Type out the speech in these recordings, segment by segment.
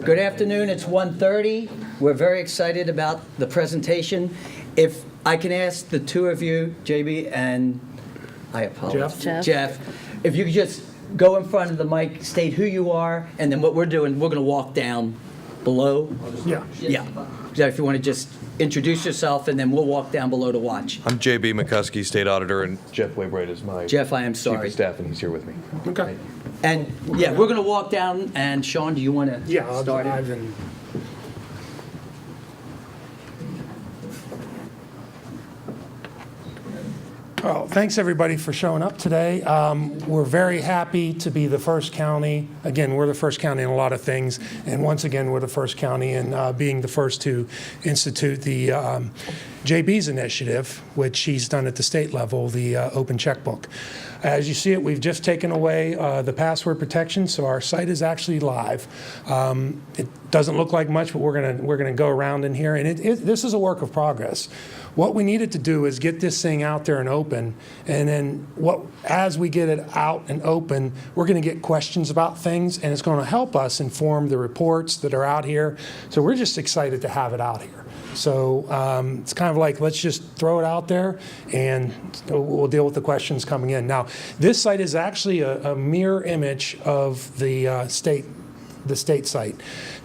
Good afternoon, it's 1:30. We're very excited about the presentation. If I can ask the two of you, JB and, I apologize. Jeff, if you could just go in front of the mic, state who you are, and then what we're doing, we're going to walk down below. Yeah. Yeah. Jeff, if you want to just introduce yourself, and then we'll walk down below to watch. I'm JB McCuskey, State Auditor, and Jeff Waybright is my Jeff, I am Chief sorry. of Staff, and he's here with me. Okay. And, yeah, we're going to walk down, and Sean, do you want to Yeah, I'll start it? dive in. Well, thanks everybody for showing up today. We're very happy to be the first county. Again, we're the first county in a lot of things, and once again, we're the first county in being the first to institute the JB's initiative, which he's done at the state level, the open checkbook. As you see it, we've just taken away the password protection, so our site is actually live. It doesn't look like much, but we're gonna go around in here, and this is a work of progress. What we needed to do is get this thing out there and open, and then as we get it out and open, we're going to get questions about things, and it's going to help us inform the reports that are out here. So we're just excited to have it out here. So it's kind of like, let's just throw it out there, and we'll deal with the questions coming in. Now, this site is actually a mirror image of the state site.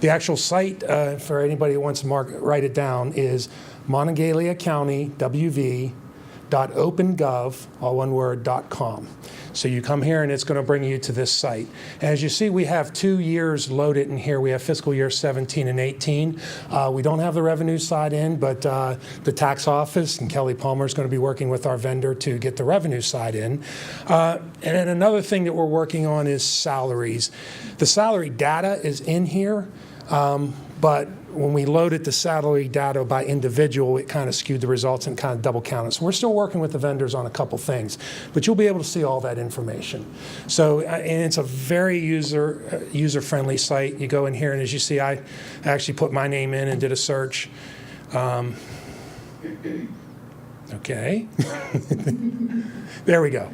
The actual site, for anybody who wants to write it down, is Monongalia County WV.opengov, all one word, .com. So you come here and it's going to bring you to this site. As you see, we have 2 years loaded in here. We have fiscal year 17 and 18. We don't have the revenue side in, but the tax office and Kelly Palmer is going to be working with our vendor to get the revenue side in. And then another thing that we're working on is salaries. The salary data is in here, but when we loaded the salary data by individual, it kind of skewed the results and kind of double counted. So we're still working with the vendors on a couple things, but you'll be able to see all that information. So, and it's a very user-friendly site. You go in here, and as you see, I actually put my name in and did a search. Okay. There we go.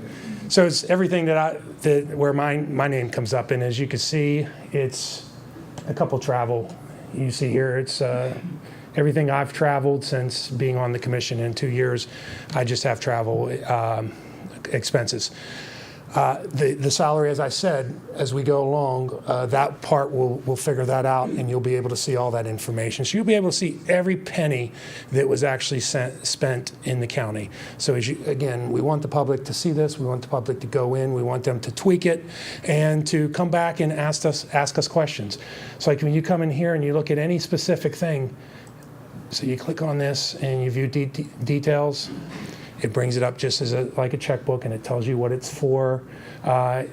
So it's everything where my name comes up, and as you can see, it's a couple travel. You see here, it's everything I've traveled since being on the commission in 2 years. I just have travel expenses. The salary, as I said, as we go along, that part we'll figure that out, and you'll be able to see all that information. So you'll be able to see every penny that was actually spent in the county. So again, we want the public to see this. We want the public to go in. We want them to tweak it and to come back and ask us questions. So like when you come in here and you look at any specific thing, so you click on this and you view details. It brings it up just as like a checkbook, and it tells you what it's for.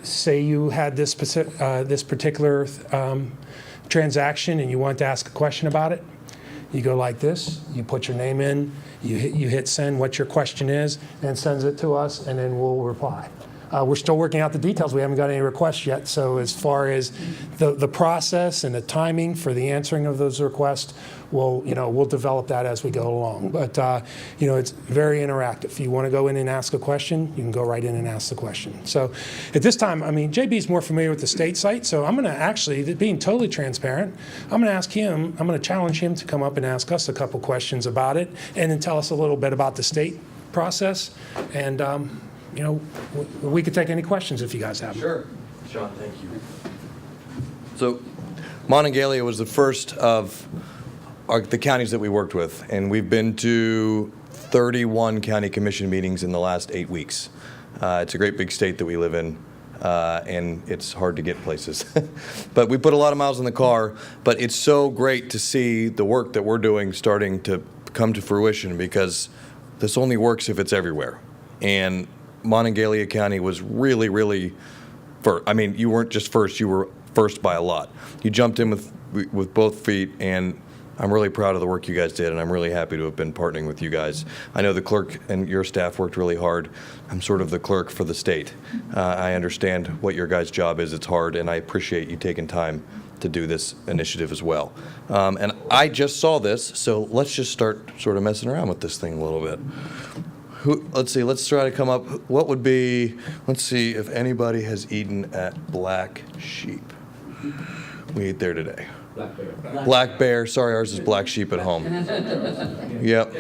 Say you had this particular transaction and you want to ask a question about it. You go like this. You put your name in. You hit send, what your question is, and it sends it to us, and then we'll reply. We're still working out the details. We haven't got any requests yet. So as far as the process and the timing for the answering of those requests, we'll develop that as we go along. But it's very interactive. If you want to go in and ask a question, you can go right in and ask the question. So at this time, JB's more familiar with the state site, so I'm going to actually, being totally transparent, I'm going to challenge him to come up and ask us a couple questions about it, and then tell us a little bit about the state process. And we could take any questions if you guys have them. Sure. Sean, thank you. So Monongalia was the first of the counties that we worked with, and we've been to 31 county commission meetings in the last 8 weeks. It's a great big state that we live in, and it's hard to get places. But we put a lot of miles in the car, but it's so great to see the work that we're doing starting to come to fruition, because this only works if it's everywhere. And Monongalia County was really, really first. You weren't just first, you were first by a lot. You jumped in with both feet, and I'm really proud of the work you guys did, and I'm really happy to have been partnering with you guys. I know the clerk and your staff worked really hard. I'm sort of the clerk for the state. I understand what your guys' job is. It's hard, and I appreciate you taking time to do this initiative as well. And I just saw this, so let's just start sort of messing around with this thing a little bit. Let's see, let's try to come up, what would be, let's see if anybody has eaten at Black Sheep. we ate there today. Black Bear. Black Bear, sorry, ours is Black Sheep at home. Yep.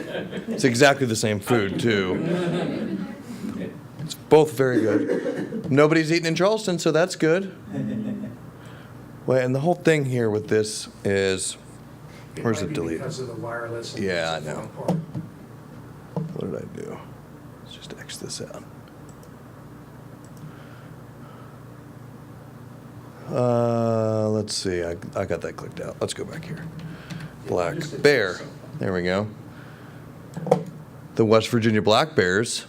It's exactly the same food, too. It's both very good. Nobody's eating in Charleston, so that's good. Well, and the whole thing here with this is, where's it deleted? Because of the wireless. and Yeah, it's I know. falling apart. What did I do? Let's just X this out. Let's see. I got that clicked out. Let's go back here. Black Bear. There we go. The West Virginia Black Bears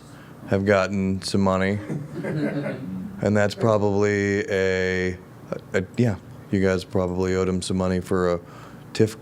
have gotten some money, and that's probably yeah. You guys probably owed them some money for a TIF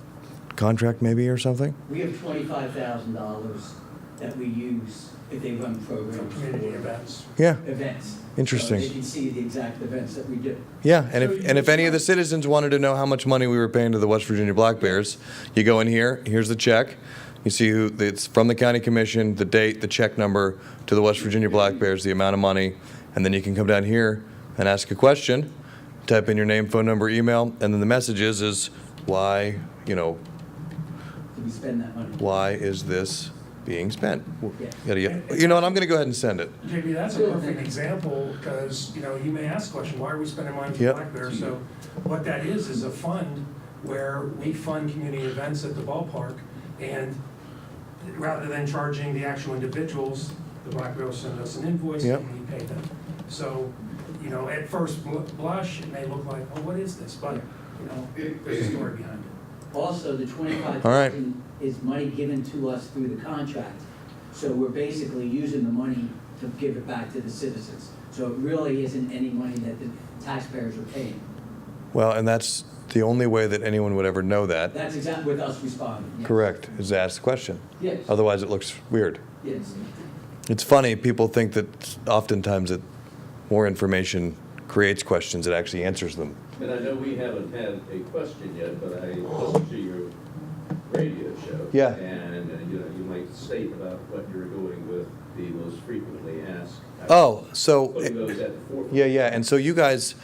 contract, maybe, or something. We have $25,000 that we use if they run programs Community for events. Yeah. events. Interesting. So they can see the exact events that we do. Yeah, and if any of the citizens wanted to know how much money we were paying to the West Virginia Black Bears, you go in here. Here's the check. You see who it's from, the county commission, the date, the check number to the West Virginia Black Bears, the amount of money, and then you can come down here and ask a question. Type in your name, phone number, email, and then the message is why, Do we spend that money? why is this being spent? Yeah. You know what? I'm going to go ahead and send it. JB, that's a perfect example because, you may ask the question, why are we spending money for Yep. Black Bear? So what that is a fund where we fund community events at the ballpark, and rather than charging the actual individuals, the Black Bear will send us an invoice Yep. and we pay them. So, at first blush, it may look like, oh, what is this? But, there's a story behind it. Also, the $25,000 All right. is money given to us through the contract. So we're basically using the money to give it back to the citizens. So it really isn't any money that the taxpayers are paying. Well, and that's the only way that anyone would ever know that. That's exactly with us responding. Yes. Correct, is to ask the question. Yes. Otherwise, it looks weird. Yes. It's funny, people think that oftentimes that more information creates questions, it actually answers them. And I know we haven't had a question yet, but I listened to your radio show. Yeah. And, you might state about what you're doing with the most frequently asked. Oh, so, Putting those at the forefront. yeah, and so you guys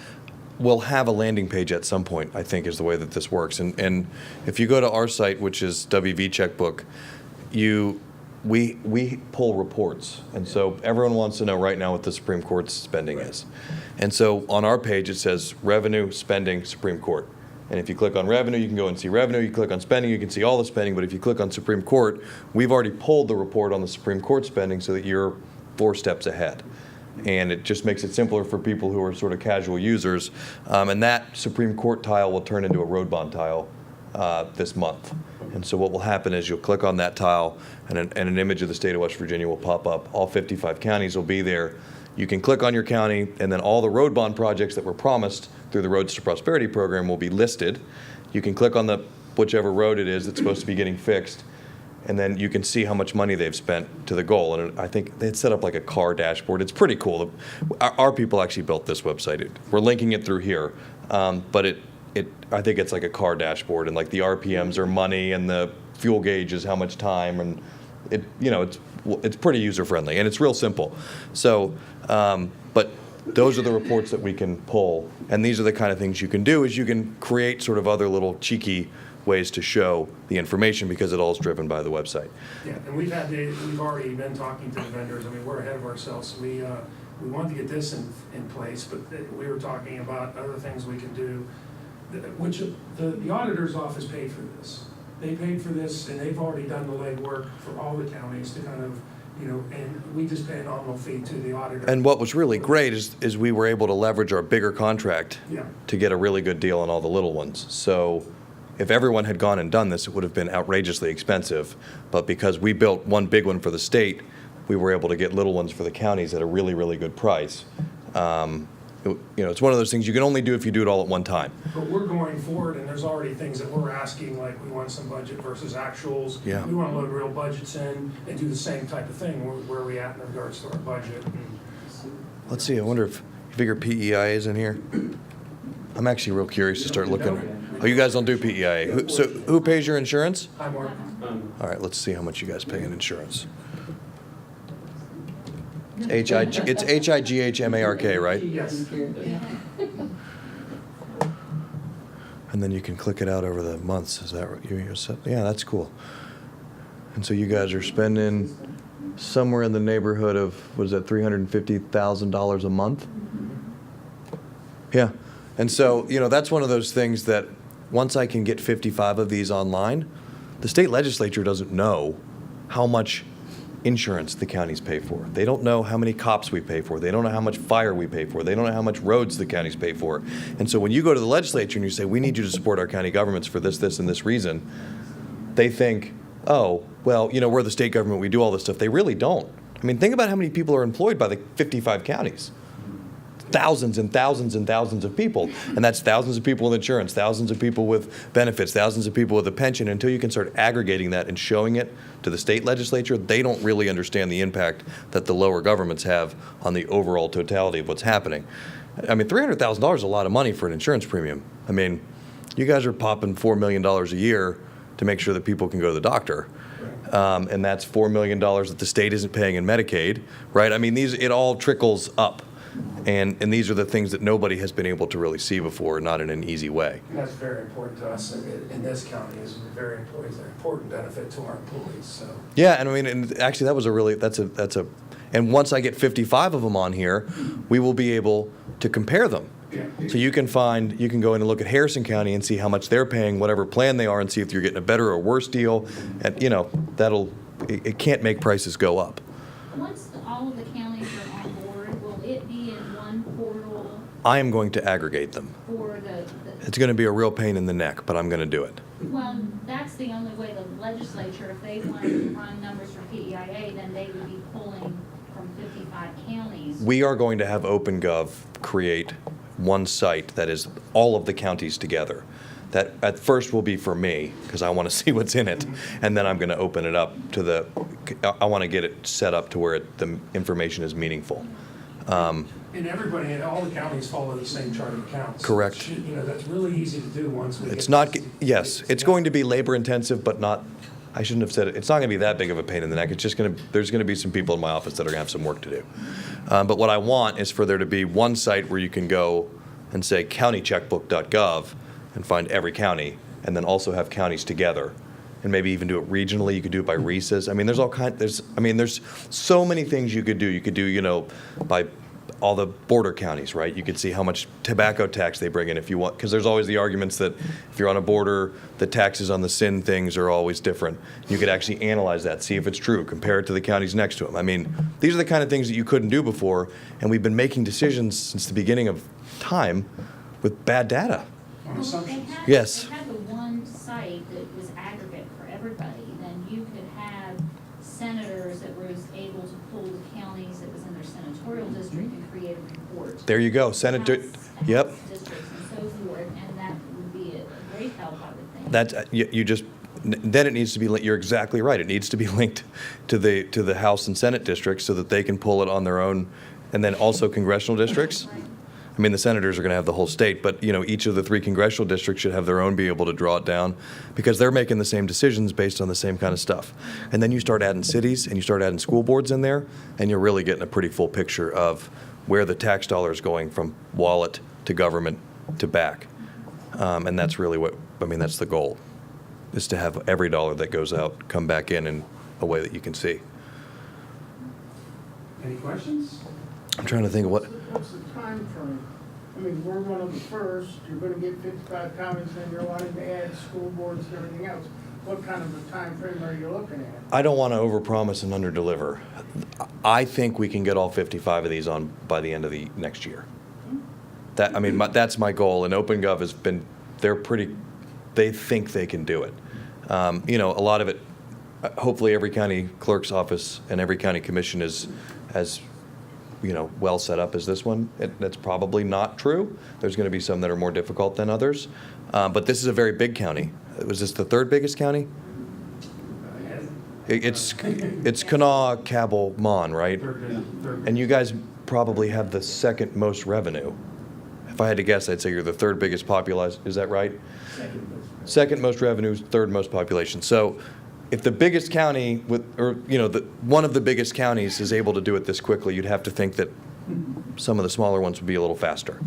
will have a landing page at some point, I think is the way that this works. And if you go to our site, which is WV Checkbook, we pull reports. And so everyone wants to know right now what the Supreme Court's spending is. And so on our page, it says revenue, spending, Supreme Court. And if you click on revenue, you can go and see revenue. You click on spending, you can see all the spending. But if you click on Supreme Court, we've already pulled the report on the Supreme Court spending so that you're 4 steps ahead. And it just makes it simpler for people who are sort of casual users. And that Supreme Court tile will turn into a road bond tile this month. And so what will happen is you'll click on that tile and an image of the state of West Virginia will pop up. All 55 counties will be there. You can click on your county, and then all the road bond projects that were promised through the Roads to Prosperity program will be listed. You can click on whichever road it is that's supposed to be getting fixed, and then you can see how much money they've spent to the goal. And I think they had set up like a car dashboard. It's pretty cool. Our people actually built this website. We're linking it through here, but I think it's like a car dashboard, and like the RPMs are money, and the fuel gauge is how much time, and it's pretty user friendly, and it's real simple. So, but those are the reports that we can pull, and these are the kind of things you can do. Is you can create sort of other little cheeky ways to show the information because it all is driven by the website. Yeah, and we've already been talking to the vendors. I mean, we're ahead of ourselves. We want to get this in place, but we were talking about other things we can do, which the auditor's office paid for this. They paid for this, and they've already done the legwork for all the counties to kind of, and we just pay a nominal fee to the auditor. And what was really great is we were able to leverage our bigger contract Yeah. to get a really good deal on all the little ones. So if everyone had gone and done this, it would have been outrageously expensive. But because we built one big one for the state, we were able to get little ones for the counties at a really, really good price. It's one of those things you can only do if you do it all at one time. But we're going forward, and there's already things that we're asking, like we want some budget versus actuals. Yeah. We want to load real budgets in and do the same type of thing. Where are we at in regards to our budget? Let's see, I wonder if you figure PEI is in here? I'm actually real curious to start looking. Oh, you guys don't do PEI. So who pays your insurance? Hi, Mark. All right, let's see how much you guys pay in insurance. It's HIGHMARK, right? Yes. And then you can click it out over the months. Is that right? Yeah, that's cool. And so you guys are spending somewhere in the neighborhood of, what is that, $350,000 a month? Yeah. And so, that's one of those things that once I can get 55 of these online, the state legislature doesn't know how much insurance the counties pay for. They don't know how many cops we pay for. They don't know how much fire we pay for. They don't know how much roads the counties pay for. And so when you go to the legislature and you say, we need you to support our county governments for this, this, and this reason, they think, oh, well, we're the state government, we do all this stuff. They really don't. I mean, think about how many people are employed by the 55 counties. Thousands and thousands and thousands of people. And that's thousands of people with insurance, thousands of people with benefits, thousands of people with a pension. Until you can start aggregating that and showing it to the state legislature, they don't really understand the impact that the lower governments have on the overall totality of what's happening. I mean, $300,000 is a lot of money for an insurance premium. I mean, you guys are popping $4 million a year to make sure that people can go to the doctor. And that's $4 million that the state isn't paying in Medicaid, right? I mean, it all trickles up. And these are the things that nobody has been able to really see before, not in an easy way. And that's very important to us in this county, is very important, an important benefit to our employees, so. Yeah, and I mean, and actually that was and once I get 55 of them on here, we will be able to compare them. Yeah. So you can go in and look at Harrison County and see how much they're paying, whatever plan they are, and see if you're getting a better or worse deal. And, it can't make prices go up. Once all of the counties are on board, will it be in one portal I am going to aggregate them. for the It's going to be a real pain in the neck, but I'm going to do it. well, that's the only way the legislature, if they wanted to run numbers for PEIA, then they would be pulling from 55 counties. We are going to have OpenGov create one site that is all of the counties together. That at first will be for me, because I want to see what's in it, and then I'm going to open it up to I want to get it set up to where the information is meaningful. And everybody, and all the counties follow the same chart of accounts. Correct. So that's really easy to do once we get. It's not, yes, it's going to be labor intensive, but not, I shouldn't have said it. It's not going to be that big of a pain in the neck. It's just there's going to be some people in my office that are going to have some work to do. But what I want is for there to be one site where you can go and say countycheckbook.gov and find every county, and then also have counties together, and maybe even do it regionally. You could do it by RESAs. I mean, there's so many things you could do. You could do, by all the border counties, right? You could see how much tobacco tax they bring in if you want, because there's always the arguments that if you're on a border, the taxes on the sin things are always different. You could actually analyze that, see if it's true, compare it to the counties next to them. I mean, these are the kind of things that you couldn't do before, and we've been making decisions since the beginning of time with bad data. On Well, if assumptions. they had, Yes. if they had the one site that was aggregate for everybody, then you could have senators that were able to pull the counties that was in their senatorial district and create a report. There you go, Senator. Yep. House districts and so forth, and that would be a great help, I would think. That you just then it needs to be. You're exactly right. It needs to be linked to the House and Senate districts so that they can pull it on their own, and then also congressional districts. Right. I mean, the senators are going to have the whole state, but each of the 3 congressional districts should have their own, be able to draw it down, because they're making the same decisions based on the same kind of stuff. And then you start adding cities and you start adding school boards in there, and you're really getting a pretty full picture of where the tax dollar is going from wallet to government to back. And that's really that's the goal, is to have every dollar that goes out come back in a way that you can see. Any questions? I'm trying to think of what. What's the time frame? I mean, we're one of the first, you're gonna get 55 counties, and you're wanting to add school boards and everything else. What kind of a time frame are you looking at? I don't want to overpromise and underdeliver. I think we can get all 55 of these on by the end of the next year. That's my goal. And OpenGov has been, they think they can do it. A lot of it, hopefully every county clerk's office and every county commission is as well set up as this one. That's probably not true. There's going to be some that are more difficult than others. But this is a very big county. Was this the 3rd biggest county? It's Kanawha, Cabell, Mon, right? And you guys probably have the 2nd most revenue. If I had to guess, I'd say you're the 3rd biggest population. Is that right? 2nd most revenue, 3rd most population. So if the biggest county one of the biggest counties is able to do it this quickly, you'd have to think that some of the smaller ones would be a little faster.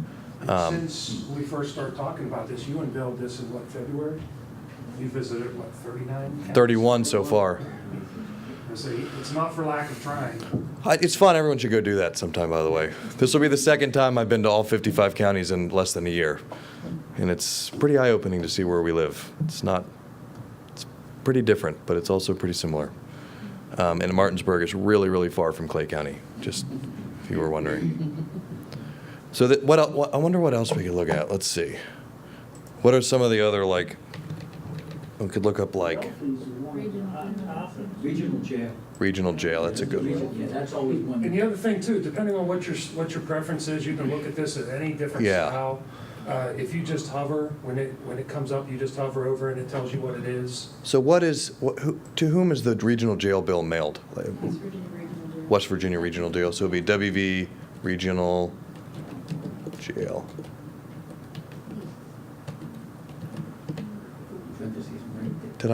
Since we first started talking about this, you unveiled this in what, February? You visited, what, 39? 31 so far. So it's not for lack of trying. It's fun. Everyone should go do that sometime, by the way. This will be the second time I've been to all 55 counties in less than a year. And it's pretty eye-opening to see where we live. It's pretty different, but it's also pretty similar. And Martinsburg is really, really far from Clay County, just if you were wondering. So I wonder what else we could look at. Let's see. What are some of the other, like, we could look up, like, Regional jail. regional jail. That's a good one. Yeah, that's always one. And the other thing too, depending on what your preference is, you can look at this at any different Yeah. style. If you just hover, when it comes up, you just hover over and it tells you what it is. So to whom is the regional jail bill mailed? West Virginia Regional Jail. So it'll be WV Regional Jail. Did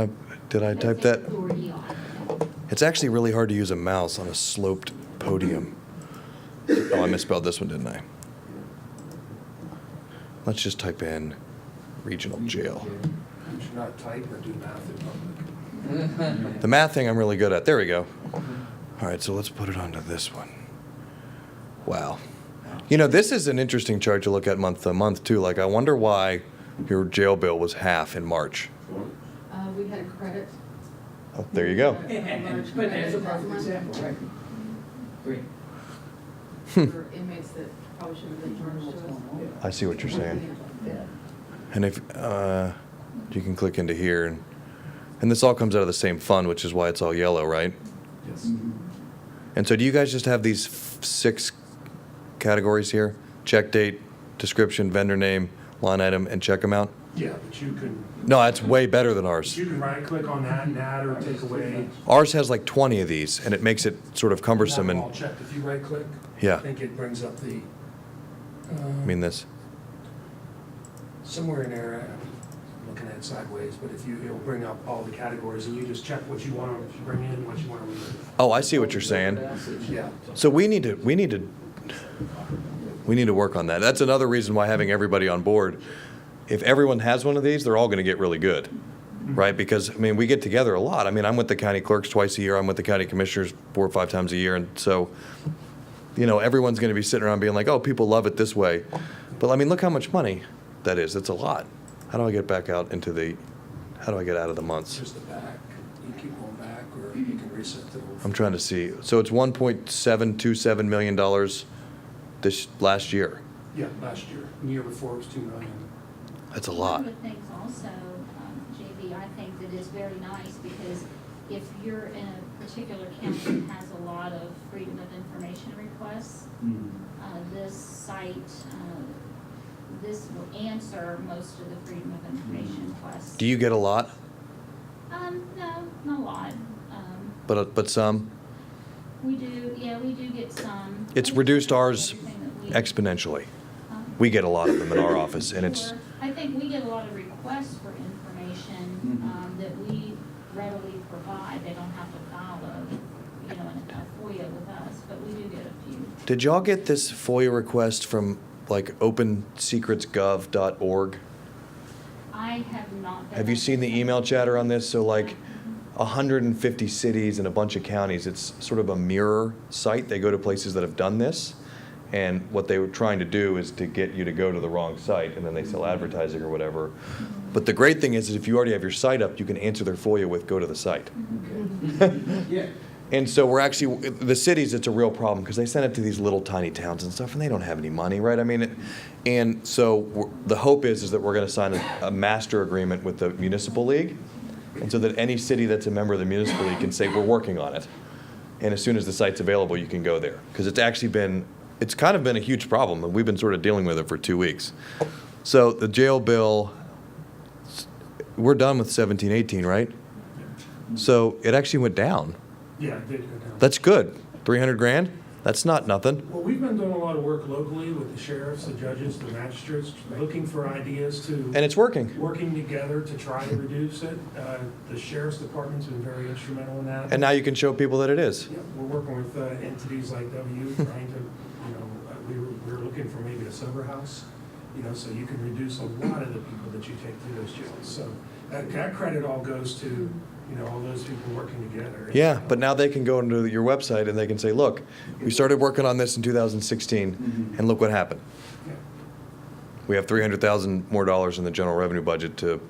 I type that? It's actually really hard to use a mouse on a sloped podium. Oh, I misspelled this one, didn't I? Let's just type in regional jail. You should not type or do math in public. The math thing I'm really good at. There we go. All right, so let's put it onto this one. Wow. You know, this is an interesting chart to look at month to month, too. Like, I wonder why your jail bill was half in March. We had a credit. Oh, there you go. But That's a perfect example, right? Great. For inmates that probably shouldn't have been charged to us. I see what you're saying. And if you can click into here, and this all comes out of the same fund, which is why it's all yellow, right? Yes. And so do you guys just have these 6 categories here? Check date, description, vendor name, line item, and check amount? Yeah, but you can No, that's way better than ours. right click on that and add or take away. Ours has like 20 of these, and it makes it sort of cumbersome. Have them And all checked. If you right click, Yeah. I think it brings up the. I mean this. Somewhere in there, I'm looking at it sideways, but it'll bring up all the categories and you just check what you want to bring in, what you want to remove. Oh, I see what you're saying. Yeah. So we need to work on that. That's another reason why having everybody on board. If everyone has one of these, they're all going to get really good, right? Because, I mean, we get together a lot. I mean, I'm with the county clerks twice a year. I'm with the county commissioners 4 or 5 times a year. And so, you know, everyone's going to be sitting around being like, oh, people love it this way. But, I mean, look how much money that is. It's a lot. How do I get back out into how do I get out of the months? Just the back. You keep going back or you can reset the whole. I'm trying to see. So it's $1.727 million this last year. Yeah, last year. The year before it was $2 million. That's a lot. One of the things also, JB, I think that is very nice, because if you're in a particular county that has a lot of freedom of information requests, this site, this will answer most of the freedom of information requests. Do you get a lot? No, not a lot. But some? We do get some. It's We reduced get ours everything that we- exponentially. We get a lot of them in our office, and it's, I think we get a lot of requests for information that we readily provide. They don't have to file a FOIA with us, but we do get a few. did y'all get this FOIA request from like opensecretsgov.org? I have not. Have you seen the email chatter on this? So like 150 cities and a bunch of counties, it's sort of a mirror site. They go to places that have done this. And what they were trying to do is to get you to go to the wrong site, and then they sell advertising or whatever. But the great thing is if you already have your site up, you can answer their FOIA with go to the site. Yeah. And so we're actually, the cities, it's a real problem because they send it to these little tiny towns and stuff, and they don't have any money, right? I mean, and so the hope is that we're going to sign a master agreement with the municipal league, and so that any city that's a member of the municipal league can say, we're working on it. And as soon as the site's available, you can go there. Because it's kind of been a huge problem, and we've been sort of dealing with it for 2 weeks. So the jail bill, we're done with 17, 18, right? So it actually went down. Yeah, it did go down. That's good. 300 grand? That's not nothing. Well, we've been doing a lot of work locally with the sheriffs, the judges, the magistrates, looking for ideas And it's working. working together to try to reduce it. The sheriff's department's been very instrumental in that. And now you can show people that it is. Yeah, we're working with entities like W, trying to, we were looking for maybe a sober house. so you can reduce a lot of the people that you take through those jails. So that credit all goes to, all those people working together. Yeah, but now they can go into your website and they can say, look, we started working on this in 2016, and look what happened. Yeah. We have $300,000 more in the general revenue budget to,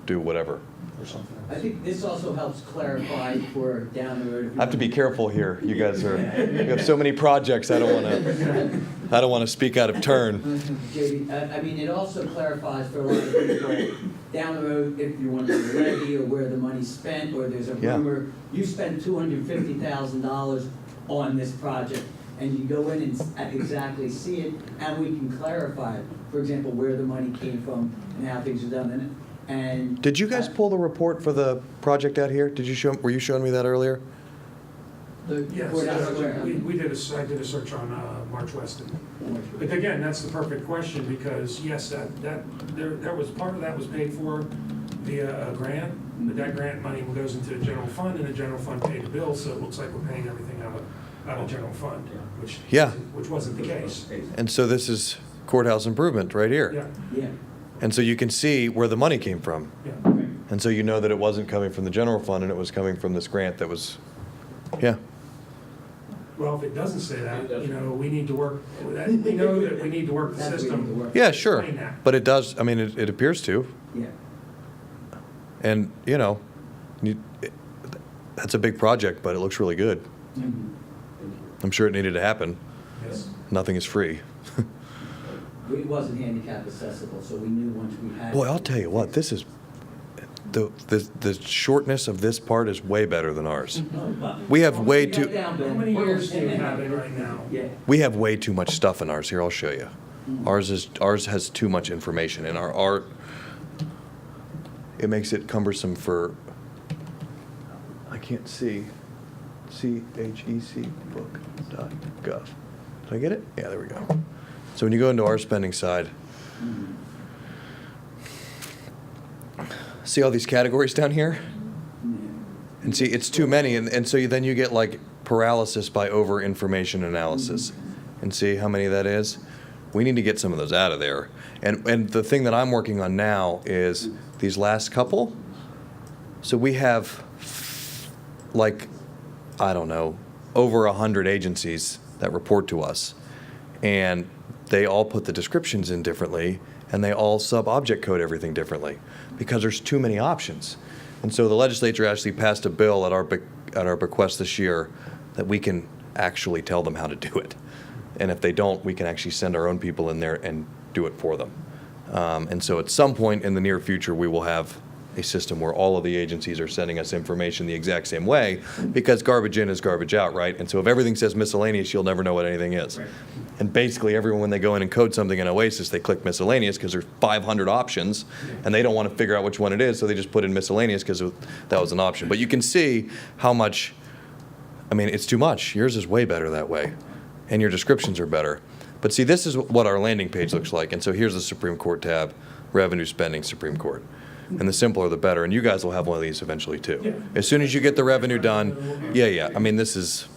do whatever. Or something I else. think this also helps clarify for down the road. I have to be careful here. You guys are, you have so many projects, I don't want to speak out of turn. JB, I mean, it also clarifies for a lot of people down the road, if you want to levy or where the money's spent, or there's a Yeah. rumor, you spent $250,000 on this project, and you go in and exactly see it, and we can clarify, for example, where the money came from and how things are done. And Did you guys pull the report for the project out here? Were you showing me that earlier? the Yes, courthouse square? I did a search on March Weston. But again, that's the perfect question, because yes, there was, part of that was paid for via a grant, but that grant money goes into the general fund, and the general fund paid the bill, so it looks like we're paying everything out of general fund, which wasn't the case. And so this is courthouse improvement right here. Yeah, Yeah. And so you can see where the money came from. yeah. And so you know that it wasn't coming from the general fund and it was coming from this grant that was, yeah. Well, if it doesn't say that, we need to work, we know that we need to work the That's where we need to system. work. Yeah, sure. Explain that. But it does, I mean, it appears to. Yeah. And, that's a big project, but it looks really good. I'm sure it needed to happen. Yes. Nothing is free. It wasn't handicap accessible, so we knew once we had. Boy, I'll tell you what, this is, the shortness of this part is way better than ours. We have way Get too, down, Bill. How many years do you have it right now? Yeah. we have way too much stuff in ours. Here, I'll show you. Ours has too much information, and our art, it makes it cumbersome for, I can't see, checbook.gov. Did I get it? Yeah, there we go. So when you go into our spending side, see all these categories down here? And see, it's too many, and so then you get like paralysis by over-information analysis. And see how many that is? We need to get some of those out of there. And the thing that I'm working on now is these last couple. So we have, like, I don't know, over 100 agencies that report to us. And they all put the descriptions in differently, and they all sub-object code everything differently because there's too many options. And so the legislature actually passed a bill at our bequest this year that we can actually tell them how to do it. And if they don't, we can actually send our own people in there and do it for them. And so at some point in the near future, we will have a system where all of the agencies are sending us information the exact same way, because garbage in is garbage out, right? And so if everything says miscellaneous, you'll never know what anything is. Right. And basically everyone, when they go in and code something in Oasis, they click miscellaneous because there's 500 options, and they don't want to figure out which one it is, so they just put in miscellaneous because that was an option. But you can see how much, I mean, it's too much. Yours is way better that way, and your descriptions are better. But see, this is what our landing page looks like. And so here's the Supreme Court tab, revenue spending, Supreme Court. And the simpler, the better. And you guys will have one of these eventually too. Yeah. As soon as you get the revenue done, yeah. I mean, this is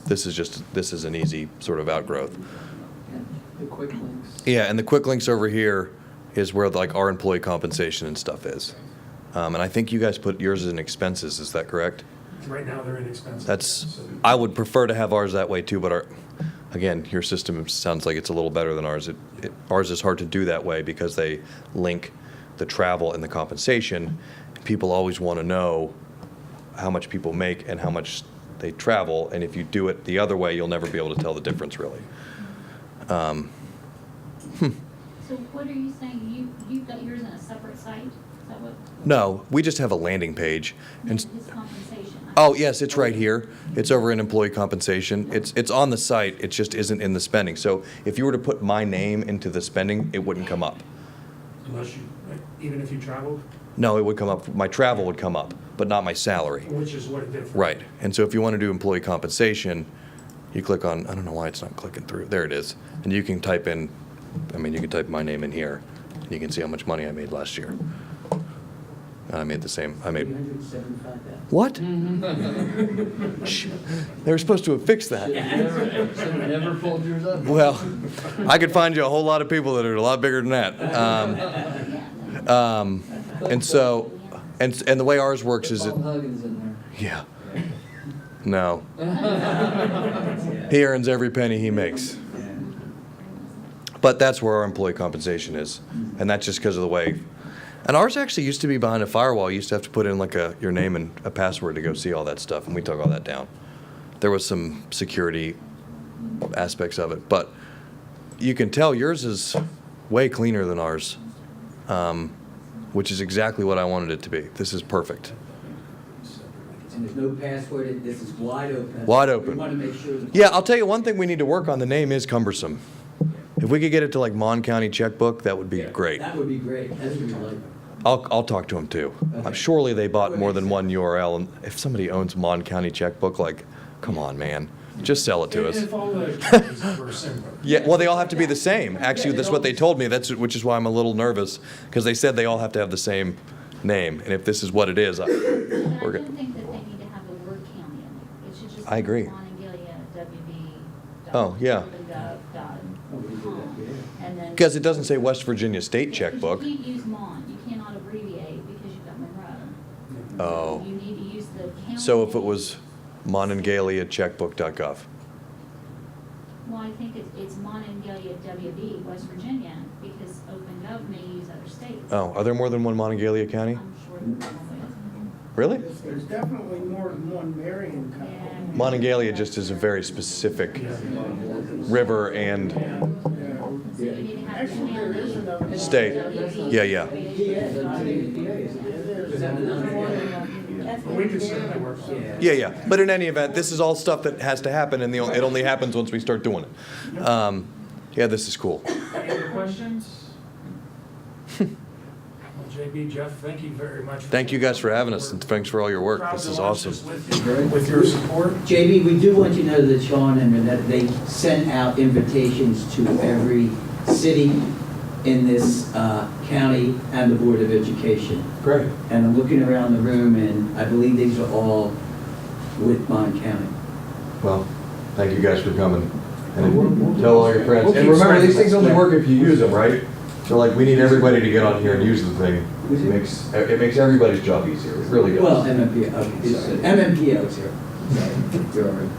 an easy sort of outgrowth. The quick links. Yeah, and the quick links over here is where like our employee compensation and stuff is. And I think you guys put yours in expenses. Is that correct? Right now, they're inexpensive. That's, I would prefer to have ours that way too, but again, your system sounds like it's a little better than ours. Ours is hard to do that way because they link the travel and the compensation. People always want to know how much people make and how much they travel, and if you do it the other way, you'll never be able to tell the difference, really. So what are you saying? You've got yours on a separate site? Is that what? No, we just have a landing page. And His compensation. oh, yes, it's right here. It's over in employee compensation. It's on the site. It just isn't in the spending. So if you were to put my name into the spending, it wouldn't come up. Unless you, even if you traveled, No, it would come up. My travel would come up, but not my salary. which is what it did for. Right. And so if you want to do employee compensation, you click on, I don't know why it's not clicking through. There it is. And you can type in, you can type my name in here, and you can see how much money I made last year. I made the same. I made 375,000. what? Shh. They were supposed to have fixed that. Never pulled yours up. Well, I could find you a whole lot of people that are a lot bigger than that. And so, and the way ours works is Paul Huggins in there. yeah. No. He earns every penny he makes. But that's where our employee compensation is. And that's just because of the way. And ours actually used to be behind a firewall. You used to have to put in like your name and a password to go see all that stuff. And we took all that down. There was some security aspects of it. But you can tell yours is way cleaner than ours, which is exactly what I wanted it to be. This is perfect. And there's no password, this is wide open. Wide open. We want to make sure that. Yeah, I'll tell you one thing we need to work on. The name is cumbersome. If we could get it to like Mon County Checkbook, that would be great. That would be great, that's what we like. I'll talk to them too. Surely they bought more than one URL, and if somebody owns Mon County Checkbook, like, come on, man, just sell it to And us. if all the counties were similar. Yeah, well, they all have to be the same. Actually, that's what they told me. Which is why I'm a little nervous, because they said they all have to have the same name, and if this is what it is, But I we're don't good. think that they need to have a word county in there. It should just be I agree. Monongalia, WV. Oh, yeah. And then. Because it doesn't say West Virginia State Checkbook. You can't use Mon, you cannot abbreviate because you've got Monroe. Oh. You need to use the county. So if it name. was monongaliacheckbook.gov. Well, I think it's Monongalia, WV, West Virginia, because OpenGov may use other states. Oh, are there more than one Monongalia County? I'm sure there probably is. Really? There's definitely more than one Marion County. Yeah. Monongalia just is a very specific river and So you need to have Actually, there is county. another. state. Yeah, yeah. But we could certainly work on it. Yeah, yeah. But in any event, this is all stuff that has to happen, and it only happens once we start doing it. Yeah, this is cool. Any other questions? Well, JB, Jeff, thank you very much. Thank you guys for having us, and thanks for all your work. This is awesome. With your support. JB, we do want you to know that Sean and Renette, they sent out invitations to every city in this county and the Board of Education. Great. And I'm looking around the room, and I believe these are all with Mon County. Well, thank you guys for coming. And tell all your friends. We'll And keep remember, spreading these things that. only work if you use them, right? So like, we need everybody to get on here and use the thing. It makes everybody's job easier. It really does. Well, MMPO, okay, sorry. MMPO is here. Sorry, you're all right.